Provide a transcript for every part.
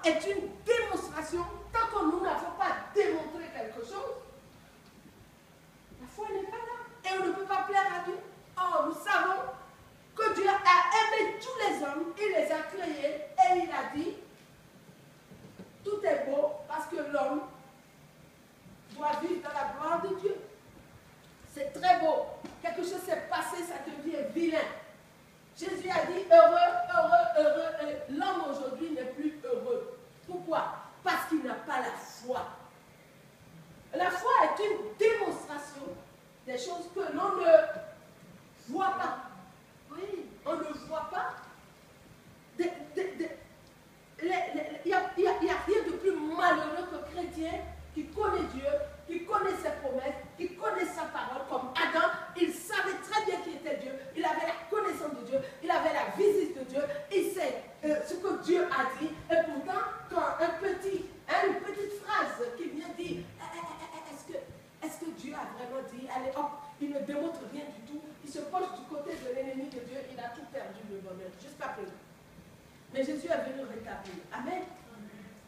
est une démonstration. Tant que nous n'avons pas démontré quelque chose, la foi n'est pas là. Et on ne peut pas plaire à Dieu. Or, nous savons que Dieu a aimé tous les hommes, il les a créés et il a dit, tout est beau parce que l'homme doit vivre dans la gloire de Dieu. C'est très beau. Quelque chose s'est passé, ça devient vilain. Jésus a dit heureux, heureux, heureux. L'homme aujourd'hui n'est plus heureux. Pourquoi? Parce qu'il n'a pas la foi. La foi est une démonstration des choses que l'on ne voit pas. Oui, on ne voit pas. Il n'y a rien de plus malheureux que chrétien qui connaît Dieu, qui connaît ses promesses, qui connaît sa parole. Comme Adam, il savait très bien qui était Dieu, il avait la connaissance de Dieu, il avait la visite de Dieu, il sait ce que Dieu a dit. Et pourtant, quand une petite phrase qui vient dire est-ce que Dieu a vraiment dit, allez hop, il ne démontre rien du tout, il se penche du côté de l'ennemi de Dieu, il a tout perdu le bonheur, jusqu'à présent. Mais Jésus est venu rétablir. Amen.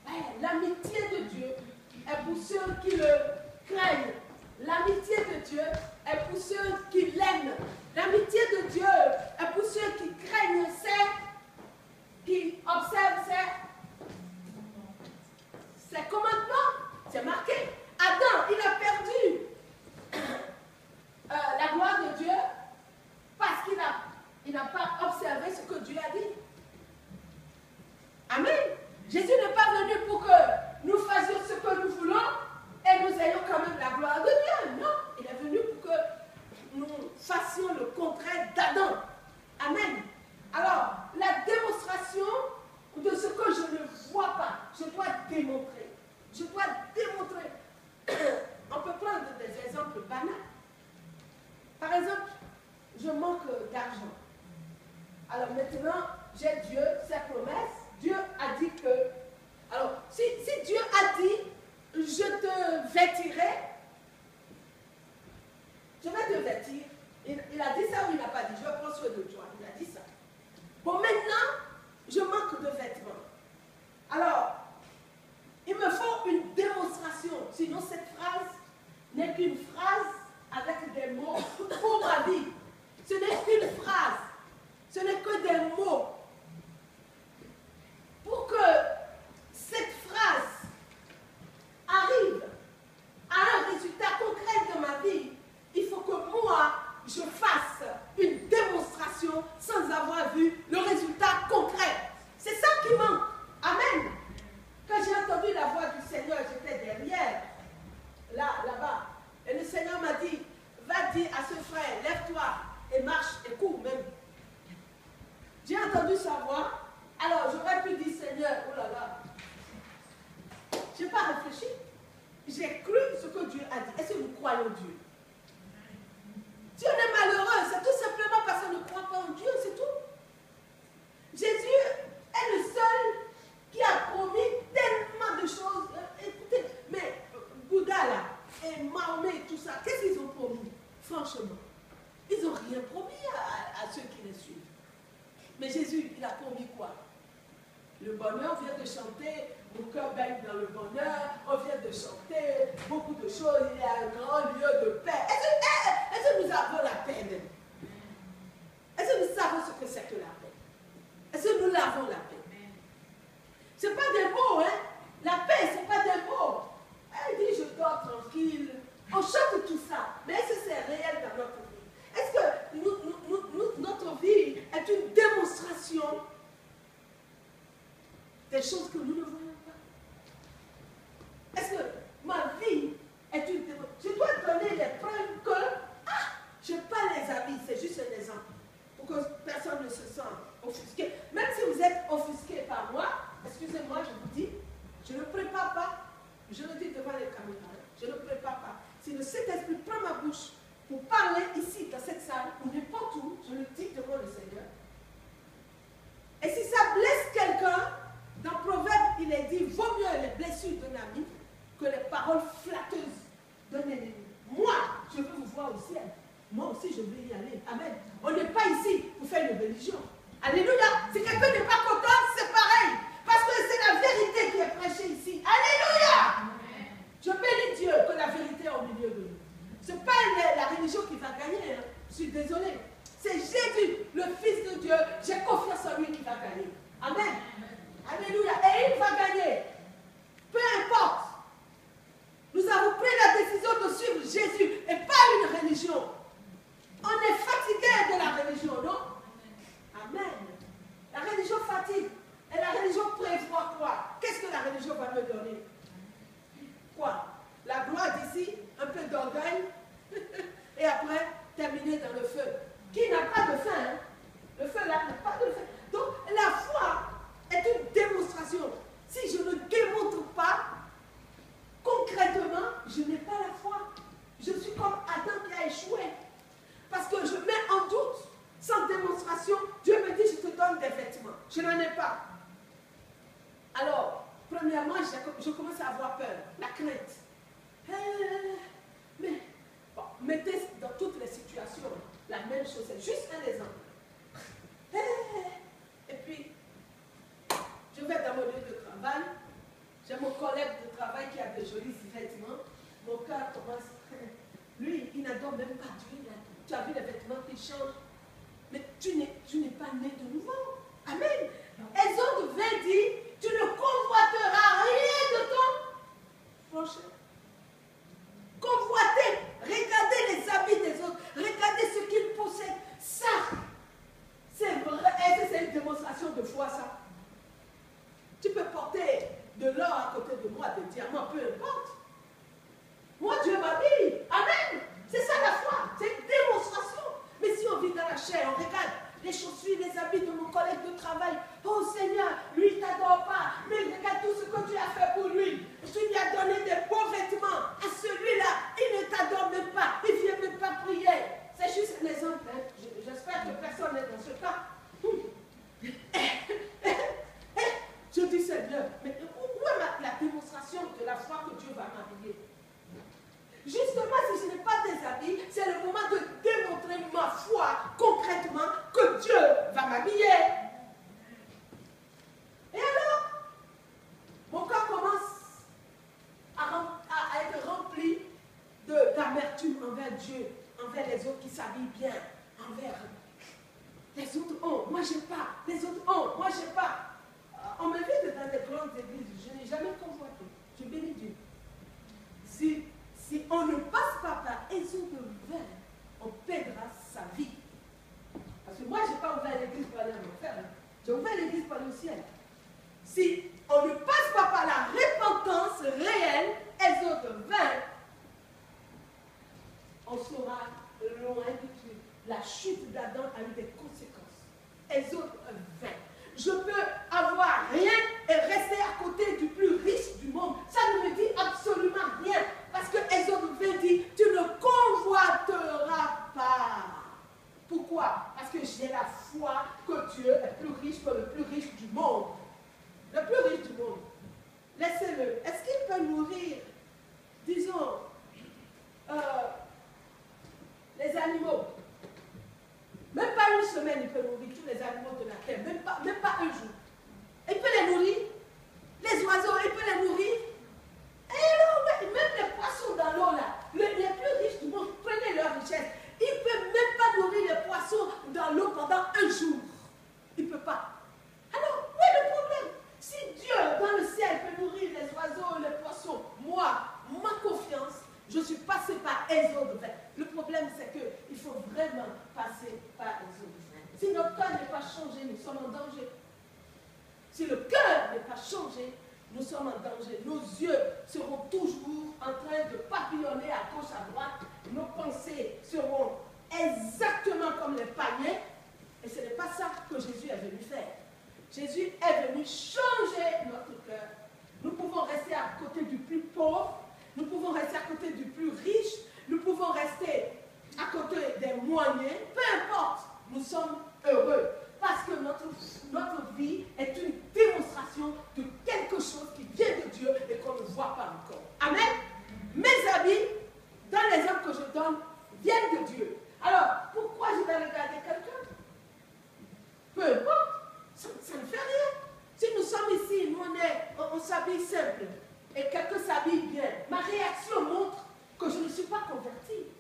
Ouais, l'amitié de Dieu est pour ceux qui le craignent. L'amitié de Dieu est pour ceux qui l'aiment. L'amitié de Dieu est pour ceux qui craignent, qui observent ses commandements. C'est marqué. Adam, il a perdu la gloire de Dieu parce qu'il n'a pas observé ce que Dieu a dit. Amen. Jésus n'est pas venu pour que nous fassions ce que nous voulons et nous ayons quand même la gloire de Dieu. Non, il est venu pour que nous fassions le contraire d'Adam. Amen. Alors, la démonstration de ce que je ne vois pas, je dois démontrer. Je dois démontrer. On peut prendre des exemples banals. Par exemple, je manque d'argent. Alors maintenant, j'ai Dieu, ses promesses. Dieu a dit que... Alors, si Dieu a dit, je te vêtirai, je vais te vêtir. Il a dit ça ou il n'a pas dit? Je prends soin de toi. Il a dit ça. Bon, maintenant, je manque de vêtements. Alors, il me faut une démonstration. Sinon, cette phrase n'est qu'une phrase avec des mots pour ma vie. Ce n'est qu'une phrase. Ce n'est que des mots. Pour que cette phrase arrive à un résultat concret de ma vie, il faut que moi, je fasse une démonstration sans avoir vu le résultat concret. C'est ça qui manque. Amen. Quand j'ai entendu la voix du Seigneur, j'étais derrière, là-bas. Et le Seigneur m'a dit, va dire à ce frère, lève-toi et marche et cours même. J'ai entendu sa voix. Alors, j'aurais pu dire, Seigneur, oh là là, je n'ai pas réfléchi. J'ai cru ce que Dieu a dit. Est-ce que nous croyons Dieu? Si on est malheureux, c'est tout simplement parce qu'on ne croit pas en Dieu, c'est tout. Jésus est le seul qui a promis tellement de choses. Écoutez, mais Bouddha là, et Mahomet et tout ça, qu'est-ce qu'ils ont promis? Franchement, ils n'ont rien promis à ceux qui les suivent. Mais Jésus, il a promis quoi? Le bonheur, on vient de chanter, mon cœur baigne dans le bonheur, on vient de chanter beaucoup de choses, il y a un grand lieu de paix. Est-ce que nous avons la paix même? Est-ce que nous savons ce que c'est que la paix? Est-ce que nous l'avons la paix? Ce n'est pas des mots, hein? La paix, ce n'est pas des mots. Elle dit, je dors tranquille. On chante tout ça, mais est-ce que c'est réel dans notre vie? Est-ce que notre vie est une démonstration des choses que nous ne voyons pas? Est-ce que ma vie est une démonstration? Je dois donner les preuves que je n'ai pas les habits, c'est juste un exemple, pour que personne ne se sente offusqué. Même si vous êtes offusqué par moi, excusez-moi, je vous dis, je ne prépare pas, je le dis devant les caméras, je ne prépare pas. Si le Saint-Esprit prend ma bouche pour parler ici, dans cette salle, ou n'importe où, je le dis devant le Seigneur. Et si ça blesse quelqu'un, dans Proverbe, il est dit, vaut mieux les blessures d'un ami que les paroles flatteuses d'un ennemi. Moi, je veux vous voir au ciel. Moi aussi, je veux y aller. Amen. On n'est pas ici pour faire une religion. Alléluia. Si quelqu'un n'est pas content, c'est pareil. Parce que c'est la vérité religion prévoit quoi? Qu'est-ce que la religion va me donner? Quoi? La gloire d'ici, un peu d'orgueil, et après, terminer dans le feu. Qui n'a pas de fin, hein? Le feu là n'a pas de fin. Donc, la foi est une démonstration. Si je ne démontre pas, concrètement, je n'ai pas la foi. Je suis comme Adam qui a échoué. Parce que je mets en doute, sans démonstration, Dieu me dit, je te donne des vêtements. Je n'en ai pas. Alors, premièrement, je commence à avoir peur, la crainte. Mais, bon, mettez dans toutes les situations la même chose, c'est juste un exemple. Et puis, je vais dans mon lieu de travail, j'ai mon collègue de travail qui a de jolis vêtements, mon cœur commence, lui, il n'adore même pas Dieu, tu as vu les vêtements qui changent, mais tu n'es pas né de nouveau. Amen. Exode 20 dit, tu ne convoiteras rien de ton prochain. Convoiter, regardez les habits des autres, regardez ce qu'ils possèdent. Ça, c'est vrai. Est-ce que c'est une démonstration de foi, ça? Tu peux porter de l'or à côté de moi, des diamants, peu importe. Moi, Dieu m'habille. Amen. C'est ça la foi. C'est une démonstration. Mais si on vit dans la chair, on regarde les chaussures, les habits de mon collègue de travail. Oh Seigneur, lui, il ne t'adore pas. Mais regarde tout ce que tu as fait pour lui. Tu lui as donné des beaux vêtements. À celui-là, il ne t'adore même pas. Il ne vient même pas prier. C'est juste un exemple. Hein. J'espère que personne n'est dans ce cas. Je dis Seigneur, mais où est la démonstration de la foi que Dieu va m'habiller? Justement, si je n'ai pas des habits, c'est le moment de démontrer ma foi concrètement que Dieu va m'habiller. Et alors, mon cœur commence à être rempli d'amertume envers Dieu, envers les autres qui s'habillent bien, envers les autres ont, moi j'ai pas, les autres ont, moi j'ai pas. On m'invite dans des grandes églises, je n'ai jamais convoité, je bénis Dieu. Si on ne passe pas par Exode 20, on perdra sa vie. Parce que moi, je n'ai pas ouvert l'église pour aller en enfer. J'ai ouvert l'église pour aller au ciel. Si on ne passe pas par la repentance réelle, Exode 20, on sera loin de Dieu. La chute d'Adam a eu des conséquences. Exode 20. Je peux avoir rien et rester à côté du plus riche du monde. Ça ne me dit absolument rien. Parce que Exode 20 dit, tu ne convoiteras pas. Pourquoi? Parce que j'ai la foi que Dieu est plus riche que le plus riche du monde. Le plus riche du monde. Laissez-le. Est-ce qu'il peut nourrir, disons, les animaux? Même pas une semaine, il peut nourrir tous les animaux de la terre. Même pas un jour. Il peut les nourrir. Les oiseaux, il peut les nourrir. Et alors, même les poissons dans l'eau, là, les plus riches du monde, prenez leur richesse. Il ne peut même pas nourrir les poissons dans l'eau pendant un jour. Il ne peut pas. Alors, où est le problème? Si Dieu, dans le ciel, peut nourrir les oiseaux, les poissons, moi, ma confiance, je suis passé par Exode 20. Le problème, c'est qu'il faut vraiment passer par Exode 20. Si notre cœur n'est pas changé, nous sommes en danger. Si le cœur n'est pas changé, nous sommes en danger. Nos yeux seront toujours en train de papillonner à gauche, à droite. Nos pensées seront exactement comme les paniers. Et ce n'est pas ça que Jésus est venu faire. Jésus est venu changer notre cœur. Nous pouvons rester à côté du plus pauvre. Nous pouvons rester à côté du plus riche. Nous pouvons rester à côté des moyens. Peu importe, nous sommes heureux. Parce que notre vie est une démonstration de quelque chose qui vient de Dieu et qu'on ne voit pas encore. Amen. Mes habits, dans l'exemple que je donne, viennent de Dieu. Alors, pourquoi je vais regarder quelqu'un? Peu importe, ça ne fait rien. Si nous sommes ici, nous on s'habille simple et quelqu'un s'habille bien, ma réaction montre que je ne suis pas convertie.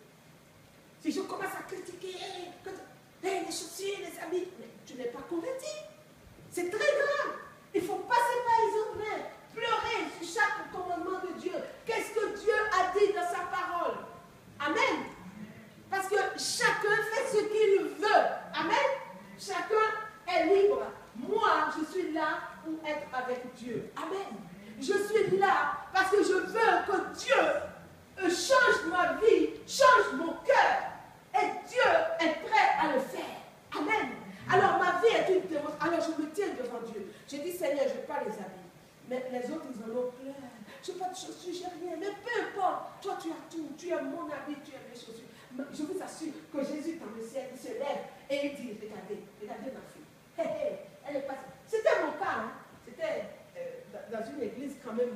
Si je commence à critiquer, les chaussures, les habits, mais tu n'es pas converti. C'est très grave. Il faut passer par les autres, pleurer sur chaque commandement de Dieu. Qu'est-ce que Dieu a dit dans sa parole? Amen. Parce que chacun fait ce qu'il veut. Amen. Chacun est libre. Moi, je suis là là pour être avec Dieu. Amen. Je suis là parce que je veux que Dieu change ma vie, change mon cœur. Et Dieu est prêt à le faire. Amen. Alors ma vie est une démonstration. Alors je me tiens devant Dieu. Je dis Seigneur, je n'ai pas les habits. Mais les autres, ils en ont plein. Je n'ai pas de chaussures, je n'ai rien. Mais peu importe. Toi, tu as tout. Tu as mon habit, tu as mes chaussures. Je vous assure que Jésus dans le ciel, il se lève et il dit, regardez, regardez ma fille. Hey, hey, elle est passée. C'était mon cas. Hein. C'était dans une église quand même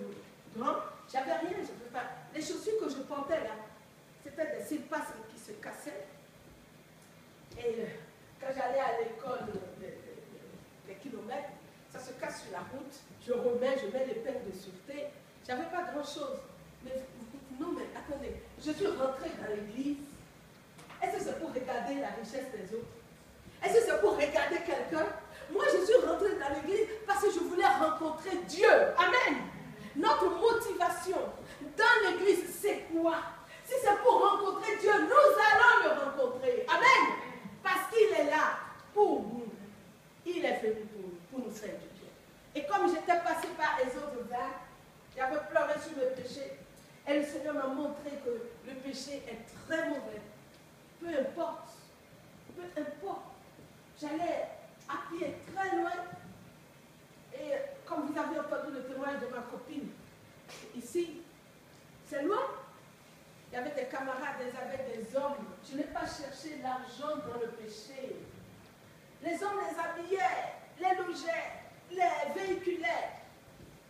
grande. J'avais rien, je ne peux pas. Les chaussures que je portais là, c'était des silpasses qui se cassaient. Et quand j'allais à l'école des kilomètres, ça se casse sur la route. Je mets les peines de sûreté. J'avais pas grand-chose. Mais non, mais attendez, je suis rentrée dans l'église. Est-ce que c'est pour regarder la richesse des autres? Est-ce que c'est pour regarder quelqu'un? Moi, je suis rentrée dans l'église parce que je voulais rencontrer Dieu. Amen. Notre motivation dans l'église, c'est quoi? Si c'est pour rencontrer Dieu, nous allons le rencontrer. Amen. Parce qu'il est là pour nous. Il est venu pour nous faire du bien. Et comme j'étais passée par les autres vagues, j'avais pleuré sur le péché. Et le Seigneur m'a montré que le péché est très mauvais. Peu importe. Peu importe. J'allais à pied très loin. Et comme vous avez entendu le témoignage de ma copine, ici, c'est loin. Il y avait des camarades, ils avaient des hommes. Je n'ai pas cherché l'argent dans le péché. Les hommes les habillaient, les logeaient, les véhiculaient.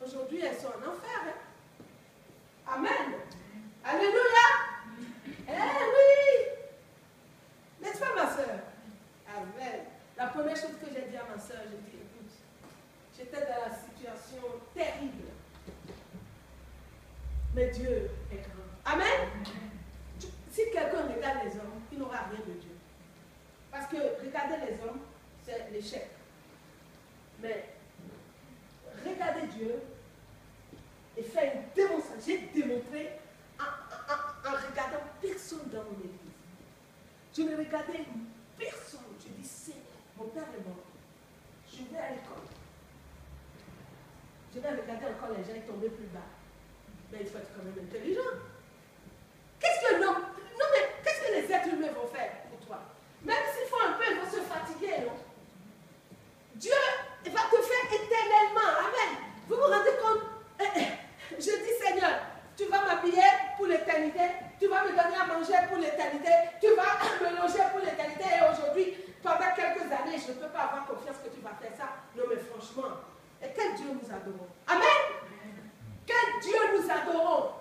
Aujourd'hui, elles sont en enfer. Hein? Amen. Alléluia. Eh oui. N'est-ce pas, ma soeur? Amen. La première chose que j'ai dit à ma soeur, j'ai dit, écoute, j'étais dans la situation terrible. Mais Dieu est grand. Amen. Si quelqu'un regarde les hommes, il n'aura rien de Dieu. Parce que regarder les hommes, c'est l'échec. Mais regarder Dieu et faire une démonstration. J'ai démontré en regardant personne dans mon église. Je ne regardais personne. Je dis, Seigneur, mon père est mort. Je vais à l'école. Je vais regarder encore les gens et tomber plus bas. Mais il faut être quand même intelligent. Qu'est-ce que qu'est-ce que les êtres humains vont faire pour toi? Même s'ils font un peu, ils vont se fatiguer, non? Dieu va te faire éternellement. Amen. Vous vous rendez compte? Je dis, Seigneur, tu vas m'habiller pour l'éternité, tu vas me donner à manger pour l'éternité, tu vas me loger pour l'éternité. Et aujourd'hui, pendant quelques années, je ne peux pas avoir confiance que tu vas faire ça. Non, mais franchement, et quel Dieu nous adorons. Amen. Quel Dieu nous adorons.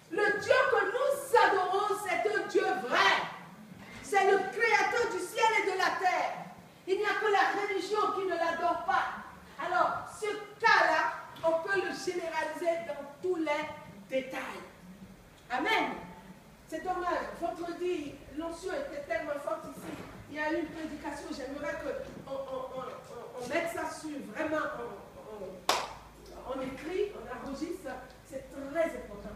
Le Dieu que nous adorons, c'est un Dieu vrai. C'est le créateur du ciel et de la terre. Il n'y a que la religion qui ne l'adore pas. Alors, ce cas-là, on peut le généraliser dans tous les détails. Amen. C'est dommage. Vendredi, l'onction était tellement forte ici. Il y a eu une prédication. J'aimerais qu'on mette ça sur vraiment, on écrit, on enregistre. C'est très important.